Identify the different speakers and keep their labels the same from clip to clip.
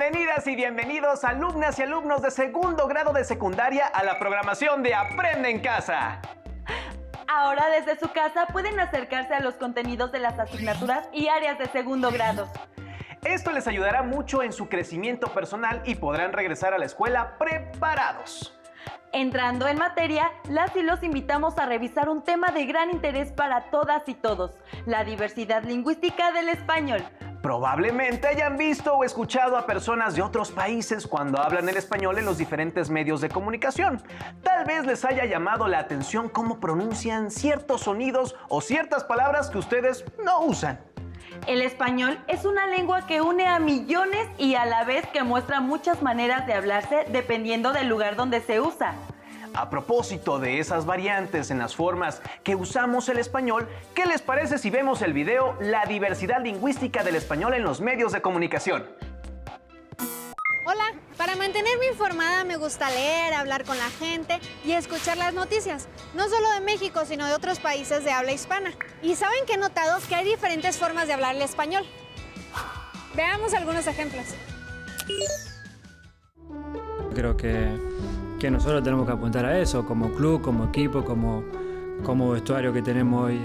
Speaker 1: Bienvenidas y bienvenidos alumnas y alumnos de segundo grado de secundaria a la programación de Aprende en Casa.
Speaker 2: Ahora desde su casa pueden acercarse a los contenidos de las asignaturas y áreas de segundo grado.
Speaker 1: Esto les ayudará mucho en su crecimiento personal y podrán regresar a la escuela preparados.
Speaker 2: Entrando en materia, las y los invitamos a revisar un tema de gran interés para todas y todos, la diversidad lingüística del español.
Speaker 1: Probablemente hayan visto o escuchado a personas de otros países cuando hablan el español en los diferentes medios de comunicación. Tal vez les haya llamado la atención cómo pronuncian ciertos sonidos o ciertas palabras que ustedes no usan.
Speaker 2: El español es una lengua que une a millones y a la vez que muestra muchas maneras de hablarse dependiendo del lugar donde se usa.
Speaker 1: A propósito de esas variantes en las formas que usamos el español, ¿qué les parece si vemos el video La diversidad lingüística del español en los medios de comunicación?
Speaker 3: Hola, para mantenerme informada me gusta leer, hablar con la gente y escuchar las noticias, no solo de México, sino de otros países de habla hispana. ¿Y saben que he notado? Que hay diferentes formas de hablar el español. Veamos algunos ejemplos.
Speaker 4: Creo que nosotros tenemos que apuntar a eso, como club, como equipo, como vestuario que tenemos hoy.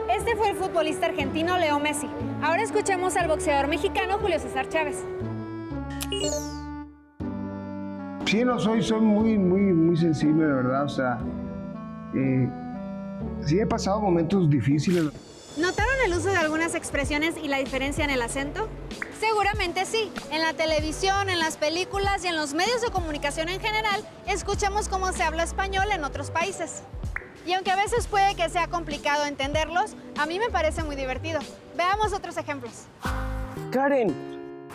Speaker 3: Este fue el futbolista argentino Leo Messi. Ahora escuchemos al boxeador mexicano Julio César Chávez.
Speaker 5: Sí, no soy muy sensible, de verdad, o sea, sí he pasado momentos difíciles.
Speaker 3: ¿Notaron el uso de algunas expresiones y la diferencia en el acento? Seguramente sí. En la televisión, en las películas y en los medios de comunicación en general, escuchamos cómo se habla español en otros países. Y aunque a veces puede que sea complicado entenderlos, a mí me parece muy divertido. Veamos otros ejemplos.
Speaker 6: Karen,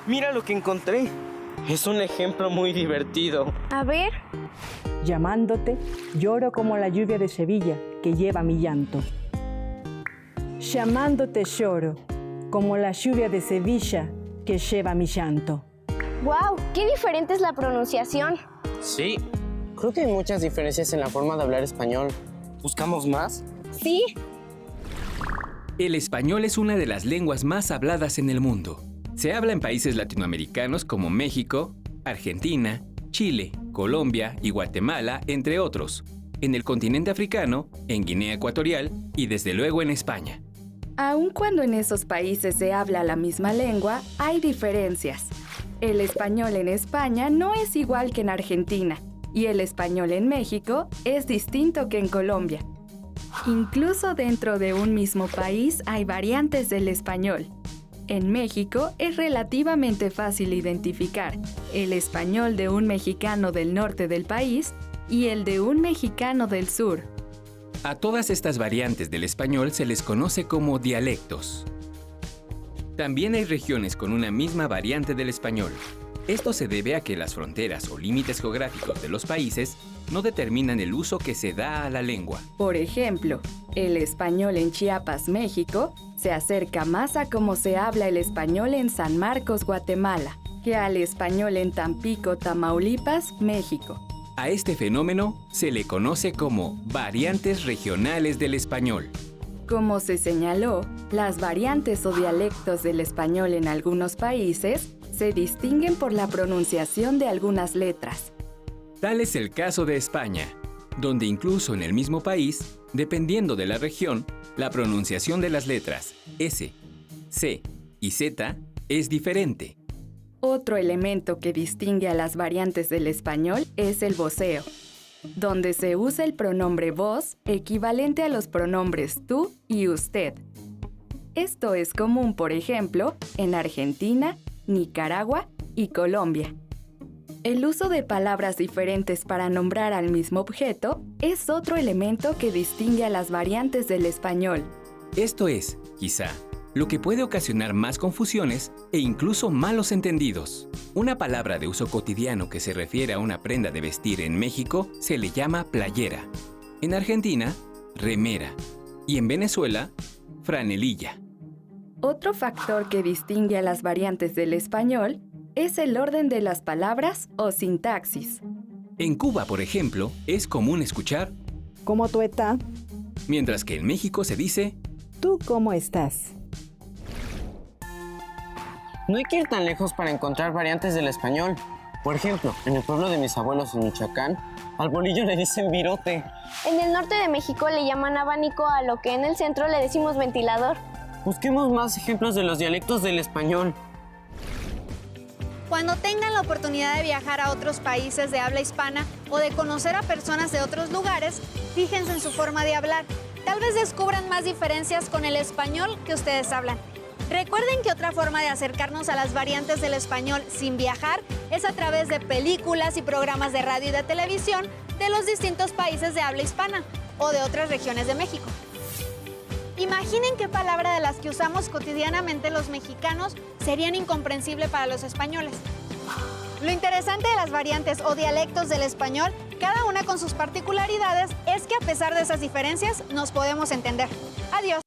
Speaker 6: mira lo que encontré. Es un ejemplo muy divertido.
Speaker 3: A ver.
Speaker 7: Llamándote, lloro como la lluvia de Sevilla que lleva mi llanto. Llamándote lloro como la lluvia de Sevilla que lleva mi llanto.
Speaker 8: ¡Wow! ¡Qué diferente es la pronunciación!
Speaker 6: Sí, creo que hay muchas diferencias en la forma de hablar español. ¿Buscamos más?
Speaker 8: Sí.
Speaker 9: El español es una de las lenguas más habladas en el mundo. Se habla en países latinoamericanos como México, Argentina, Chile, Colombia y Guatemala, entre otros. En el continente africano, en Guinea Ecuatorial y desde luego en España.
Speaker 10: Aun cuando en esos países se habla la misma lengua, hay diferencias. El español en España no es igual que en Argentina, y el español en México es distinto que en Colombia. Incluso dentro de un mismo país hay variantes del español. En México es relativamente fácil identificar el español de un mexicano del norte del país y el de un mexicano del sur.
Speaker 9: A todas estas variantes del español se les conoce como dialectos. También hay regiones con una misma variante del español. Esto se debe a que las fronteras o límites geográficos de los países no determinan el uso que se da a la lengua.
Speaker 10: Por ejemplo, el español en Chiapas, México, se acerca más a cómo se habla el español en San Marcos, Guatemala, que al español en Tampico, Tamaulipas, México.
Speaker 9: A este fenómeno se le conoce como variantes regionales del español.
Speaker 10: Como se señaló, las variantes o dialectos del español en algunos países se distinguen por la pronunciación de algunas letras.
Speaker 9: Tal es el caso de España, donde incluso en el mismo país, dependiendo de la región, la pronunciación de las letras S, C y Z es diferente.
Speaker 10: Otro elemento que distingue a las variantes del español es el voceo, donde se usa el pronombre vos equivalente a los pronombres tú y usted. Esto es común, por ejemplo, en Argentina, Nicaragua y Colombia. El uso de palabras diferentes para nombrar al mismo objeto es otro elemento que distingue a las variantes del español.
Speaker 9: Esto es, quizá, lo que puede ocasionar más confusiones e incluso malos entendidos. Una palabra de uso cotidiano que se refiere a una prenda de vestir en México se le llama playera. En Argentina, remera. Y en Venezuela, franelilla.
Speaker 10: Otro factor que distingue a las variantes del español es el orden de las palabras o sintaxis.
Speaker 9: En Cuba, por ejemplo, es común escuchar
Speaker 7: ¿Cómo tú estás?
Speaker 9: Mientras que en México se dice
Speaker 7: ¿Tú cómo estás?
Speaker 6: No hay que ir tan lejos para encontrar variantes del español. Por ejemplo, en el pueblo de mis abuelos en Michoacán, al bolillo le dicen virote.
Speaker 8: En el norte de México le llaman abanico a lo que en el centro le decimos ventilador.
Speaker 6: Busquemos más ejemplos de los dialectos del español.
Speaker 3: Cuando tengan la oportunidad de viajar a otros países de habla hispana o de conocer a personas de otros lugares, fíjense en su forma de hablar. Tal vez descubran más diferencias con el español que ustedes hablan. Recuerden que otra forma de acercarnos a las variantes del español sin viajar es a través de películas y programas de radio y de televisión de los distintos países de habla hispana o de otras regiones de México. Imaginen qué palabra de las que usamos cotidianamente los mexicanos serían incomprensible para los españoles. Lo interesante de las variantes o dialectos del español, cada una con sus particularidades, es que a pesar de esas diferencias nos podemos entender. Adiós.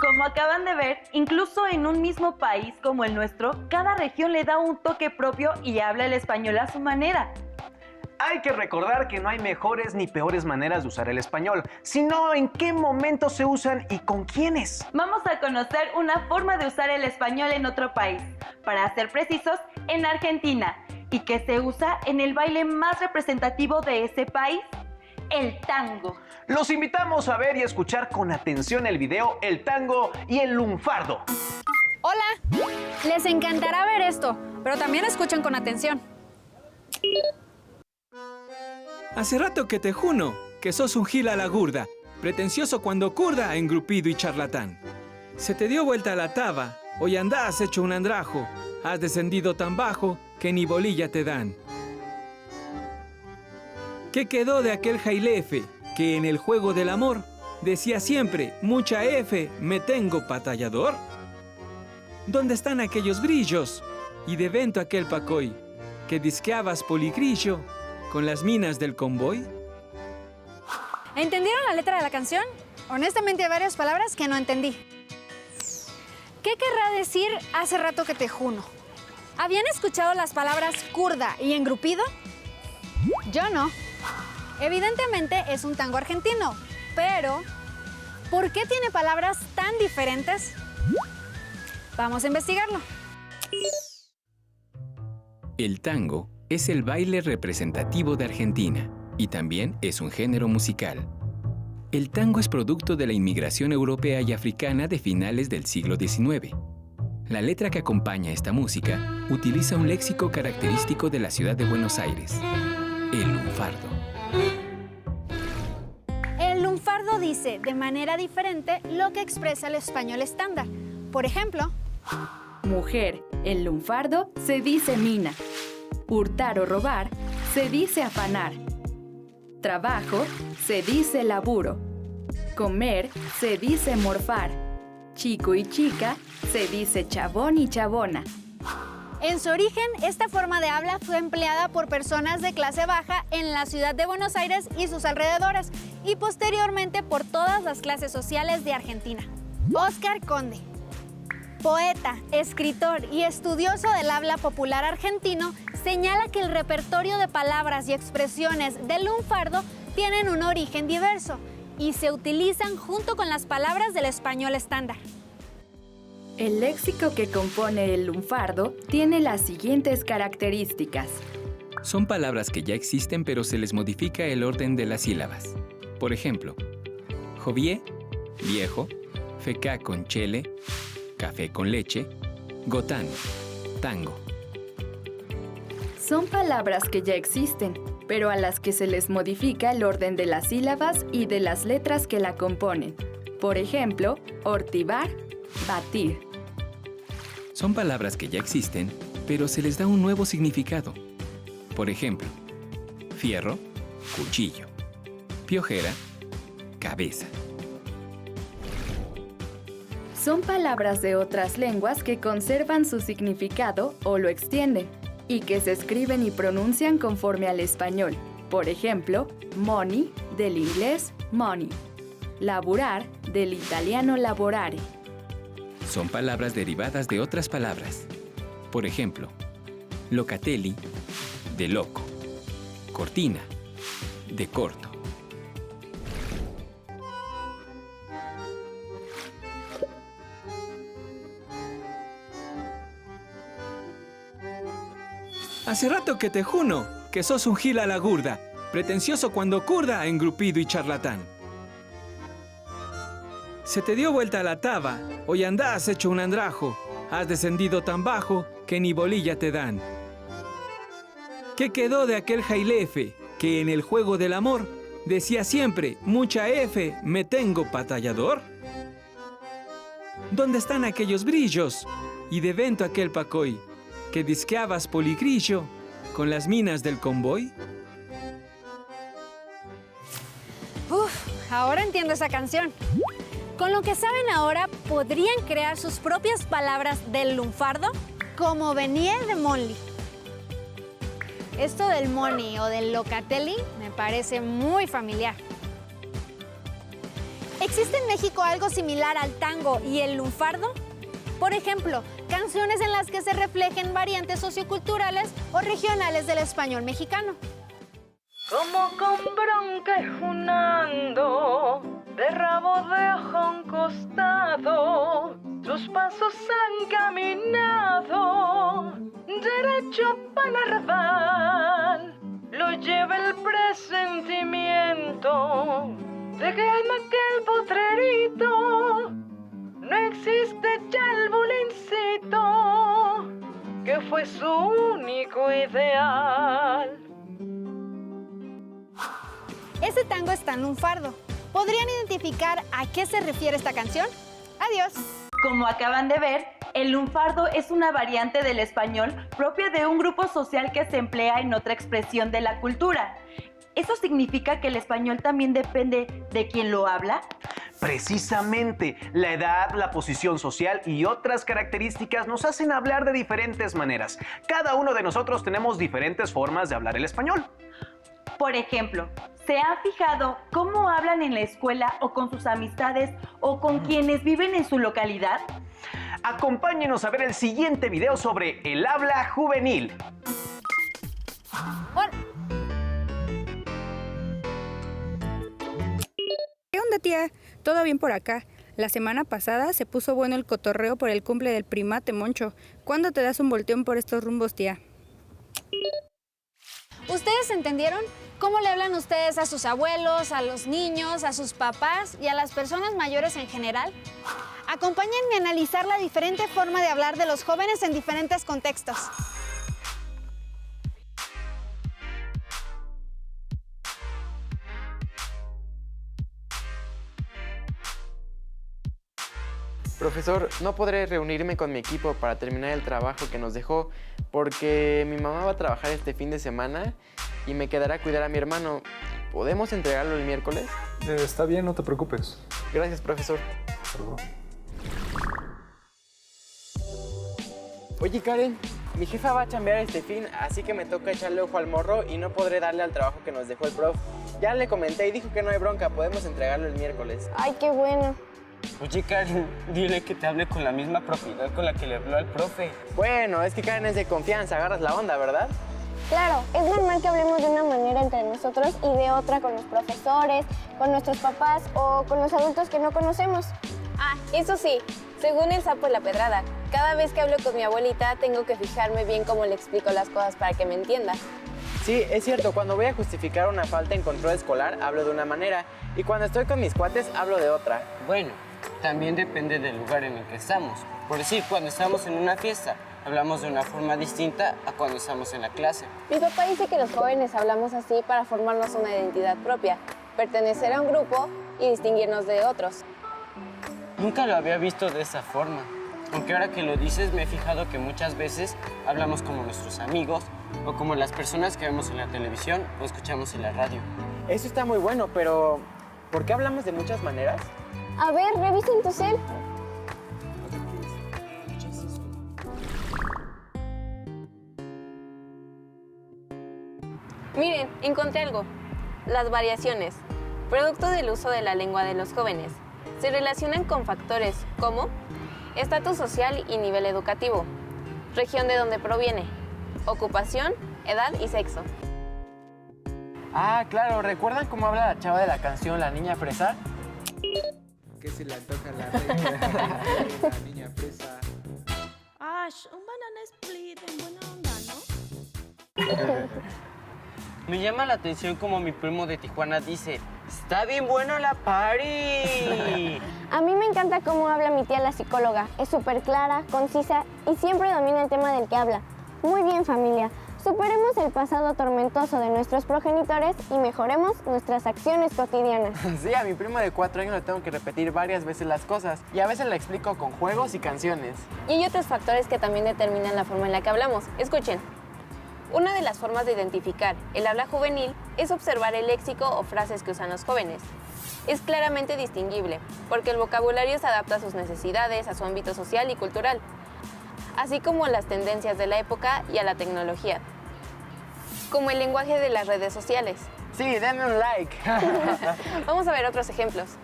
Speaker 2: Como acaban de ver, incluso en un mismo país como el nuestro, cada región le da un toque propio y habla el español a su manera.
Speaker 1: Hay que recordar que no hay mejores ni peores maneras de usar el español, sino en qué momentos se usan y con quiénes.
Speaker 2: Vamos a conocer una forma de usar el español en otro país, para ser precisos, en Argentina, y que se usa en el baile más representativo de ese país, el tango.
Speaker 1: Los invitamos a ver y escuchar con atención el video El tango y el lunfardo.
Speaker 3: Hola, les encantará ver esto, pero también escuchen con atención.
Speaker 9: Hace rato que te juno, que sos un gil a la gurda, pretencioso cuando curda, engrupido y charlatán. Se te dio vuelta la taba, hoy andás hecho un andrajo, has descendido tan bajo que ni bolilla te dan. ¿Qué quedó de aquel jailefe que en el juego del amor decía siempre, mucha F, me tengo batallador? ¿Dónde están aquellos brillos? Y de vento aquel pacoy, que disqueabas poligrillo con las minas del convoy.
Speaker 3: ¿Entendieron la letra de la canción? Honestamente hay varias palabras que no entendí. ¿Qué querrá decir hace rato que te juno? ¿Habían escuchado las palabras curda y engrupido? Yo no. Evidentemente es un tango argentino, pero ¿por qué tiene palabras tan diferentes? Vamos a investigarlo.
Speaker 9: El tango es el baile representativo de Argentina y también es un género musical. El tango es producto de la inmigración europea y africana de finales del siglo XIX. La letra que acompaña esta música utiliza un léxico característico de la ciudad de Buenos Aires, el lunfardo.
Speaker 3: El lunfardo dice de manera diferente lo que expresa el español estándar. Por ejemplo,
Speaker 10: Mujer, el lunfardo se dice mina. Hurtar o robar se dice afanar. Trabajo se dice laburo. Comer se dice morfar. Chico y chica se dice chabón y chabona.
Speaker 3: en su origen, esta forma de habla fue empleada por personas de clase baja en la ciudad de Buenos Aires y sus alrededores, y posteriormente por todas las clases sociales de Argentina. Óscar Conde, poeta, escritor y estudioso del habla popular argentino, señala que el repertorio de palabras y expresiones del lunfardo tienen un origen diverso y se utilizan junto con las palabras del español estándar.
Speaker 10: El léxico que compone el lunfardo tiene las siguientes características.
Speaker 9: Son palabras que ya existen pero se les modifica el orden de las sílabas. Por ejemplo, jovié, viejo, fecá con chele, café con leche, gotán, tango.
Speaker 10: Son palabras que ya existen, pero a las que se les modifica el orden de las sílabas y de las letras que la componen. Por ejemplo, ortivar, batir.
Speaker 9: Son palabras que ya existen, pero se les da un nuevo significado. Por ejemplo, fierro, cuchillo, piojera, cabeza.
Speaker 10: Son palabras de otras lenguas que conservan su significado o lo extienden, y que se escriben y pronuncian conforme al español. Por ejemplo, money, del inglés money. Laburar, del italiano lavorare.
Speaker 9: Son palabras derivadas de otras palabras. Por ejemplo, locatelli, de loco. Cortina, de corto. Hace rato que te juno que sos un gil a la gurda, pretencioso cuando curda, engrupido y charlatán. Se te dio vuelta la taba, hoy andás hecho un andrajo, has descendido tan bajo que ni bolilla te dan. ¿Qué quedó de aquel jailefe que en el juego del amor decía siempre, mucha F, me tengo batallador? ¿Dónde están aquellos brillos? Y de vento aquel pacoy, que disqueabas poligrillo con las minas del convoy.
Speaker 3: Uf, ahora entiendo esa canción. Con lo que saben ahora, ¿podrían crear sus propias palabras del lunfardo? Como venía de Monly. Esto del money o del locatelli me parece muy familiar. ¿Existe en México algo similar al tango y el lunfardo? Por ejemplo, canciones en las que se reflejen variantes socioculturales o regionales del español mexicano.
Speaker 11: Como con bronca y junando, de rabo de ojo a un costado, sus pasos han caminado, derecho para Narval, lo lleva el presentimiento de que en aquel potrerito no existe ya el bulincito, que fue su único ideal.
Speaker 3: Ese tango está en lunfardo. ¿Podrían identificar a qué se refiere esta canción? Adiós.
Speaker 2: Como acaban de ver, el lunfardo es una variante del español propia de un grupo social que se emplea en otra expresión de la cultura. ¿Eso significa que el español también depende de quien lo habla?
Speaker 1: Precisamente, la edad, la posición social y otras características nos hacen hablar de diferentes maneras. Cada uno de nosotros tenemos diferentes formas de hablar el español.
Speaker 2: Por ejemplo, ¿se han fijado cómo hablan en la escuela o con sus amistades o con quienes viven en su localidad?
Speaker 1: Acompáñenos a ver el siguiente video sobre el habla juvenil.
Speaker 3: Hola.
Speaker 12: ¿Qué onda, tía? ¿Todo bien por acá? La semana pasada se puso bueno el cotorreo por el cumple del primate Moncho. ¿Cuándo te das un volteón por estos rumbos, tía?
Speaker 3: ¿Ustedes entendieron? ¿Cómo le hablan ustedes a sus abuelos, a los niños, a sus papás y a las personas mayores en general? Acompáñenme a analizar la diferente forma de hablar de los jóvenes en diferentes contextos.
Speaker 6: Profesor, no podré reunirme con mi equipo para terminar el trabajo que nos dejó porque mi mamá va a trabajar este fin de semana y me quedará a cuidar a mi hermano. ¿Podemos entregarlo el miércoles?
Speaker 13: Está bien, no te preocupes.
Speaker 6: Gracias, profesor.
Speaker 13: Perdón.
Speaker 6: Oye, Karen, mi jefa va a chambear este fin, así que me toca echarle ojo al morro y no podré darle al trabajo que nos dejó el prof. Ya le comenté y dijo que no hay bronca, podemos entregarlo el miércoles.
Speaker 8: Ay, qué bueno.
Speaker 6: Oye, Karen, dile que te hable con la misma propiedad con la que le habló al profe. Bueno, es que Karen es de confianza, agarras la onda, ¿verdad?
Speaker 8: Claro, es normal que hablemos de una manera entre nosotros y de otra con los profesores, con nuestros papás o con los adultos que no conocemos.
Speaker 14: Ah, eso sí, según el sapo y la pedrada, cada vez que hablo con mi abuelita tengo que fijarme bien cómo le explico las cosas para que me entienda.
Speaker 6: Sí, es cierto, cuando voy a justificar una falta en control escolar hablo de una manera y cuando estoy con mis cuates hablo de otra.
Speaker 15: Bueno, también depende del lugar en el que estamos. Por decir, cuando estamos en una fiesta, hablamos de una forma distinta a cuando estamos en la clase.
Speaker 14: Mi papá dice que los jóvenes hablamos así para formarnos una identidad propia, pertenecer a un grupo y distinguirnos de otros.
Speaker 15: Nunca lo había visto de esa forma. Aunque ahora que lo dices, me he fijado que muchas veces hablamos como nuestros amigos o como las personas que vemos en la televisión o escuchamos en la radio.
Speaker 6: Eso está muy bueno, pero ¿por qué hablamos de muchas maneras?
Speaker 8: A ver, revisen tu cel.
Speaker 14: Miren, encontré algo. Las variaciones, producto del uso de la lengua de los jóvenes, se relacionan con factores como estatus social y nivel educativo, región de donde proviene, ocupación, edad y sexo.
Speaker 6: Ah, claro, ¿recuerdan cómo habla la chava de la canción La Niña Fresa?
Speaker 15: Que se le antoja la reina, la niña fresa.
Speaker 16: Ash, un banana split en buena onda, ¿no?
Speaker 15: Me llama la atención como mi primo de Tijuana dice, ¡está bien buena la party!
Speaker 8: A mí me encanta cómo habla mi tía la psicóloga. Es súper clara, concisa y siempre domina el tema del que habla. Muy bien, familia. Superemos el pasado tormentoso de nuestros progenitores y mejoremos nuestras acciones cotidianas.
Speaker 6: Sí, a mi primo de 4 años le tengo que repetir varias veces las cosas y a veces le explico con juegos y canciones.
Speaker 14: Y hay otros factores que también determinan la forma en la que hablamos. Escuchen. Una de las formas de identificar el habla juvenil es observar el léxico o frases que usan los jóvenes. Es claramente distinguible, porque el vocabulario se adapta a sus necesidades, a su ámbito social y cultural, así como a las tendencias de la época y a la tecnología, como el lenguaje de las redes sociales.
Speaker 6: Sí, denme un like.
Speaker 14: Vamos a ver otros ejemplos.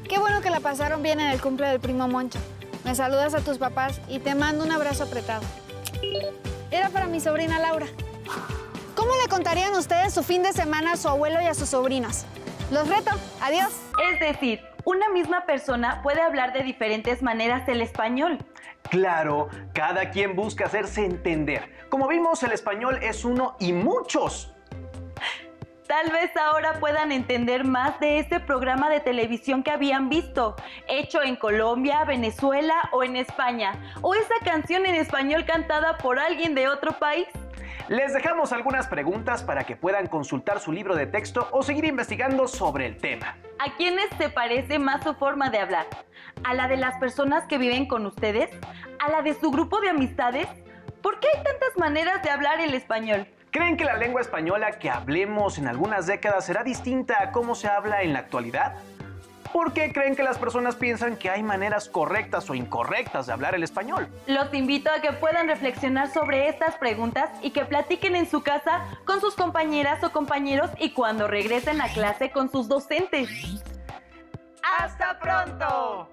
Speaker 3: Qué bueno que la pasaron bien en el cumple del primo Moncho. Me saludas a tus papás y te mando un abrazo apretado. Era para mi sobrina Laura. ¿Cómo le contarían ustedes su fin de semana a su abuelo y a sus sobrinos? Los reto. Adiós.
Speaker 2: Es decir, una misma persona puede hablar de diferentes maneras el español.
Speaker 1: Claro, cada quien busca hacerse entender. Como vimos, el español es uno y muchos.
Speaker 2: Tal vez ahora puedan entender más de este programa de televisión que habían visto, hecho en Colombia, Venezuela o en España, o esa canción en español cantada por alguien de otro país.
Speaker 1: Les dejamos algunas preguntas para que puedan consultar su libro de texto o seguir investigando sobre el tema.
Speaker 2: ¿A quiénes se parece más su forma de hablar? ¿A la de las personas que viven con ustedes? ¿A la de su grupo de amistades? ¿Por qué hay tantas maneras de hablar el español?
Speaker 1: ¿Creen que la lengua española que hablemos en algunas décadas será distinta a cómo se habla en la actualidad? ¿Por qué creen que las personas piensan que hay maneras correctas o incorrectas de hablar el español?
Speaker 2: Los invito a que puedan reflexionar sobre estas preguntas y que platiquen en su casa con sus compañeras o compañeros y cuando regresen a clase con sus docentes.
Speaker 1: ¡Hasta pronto!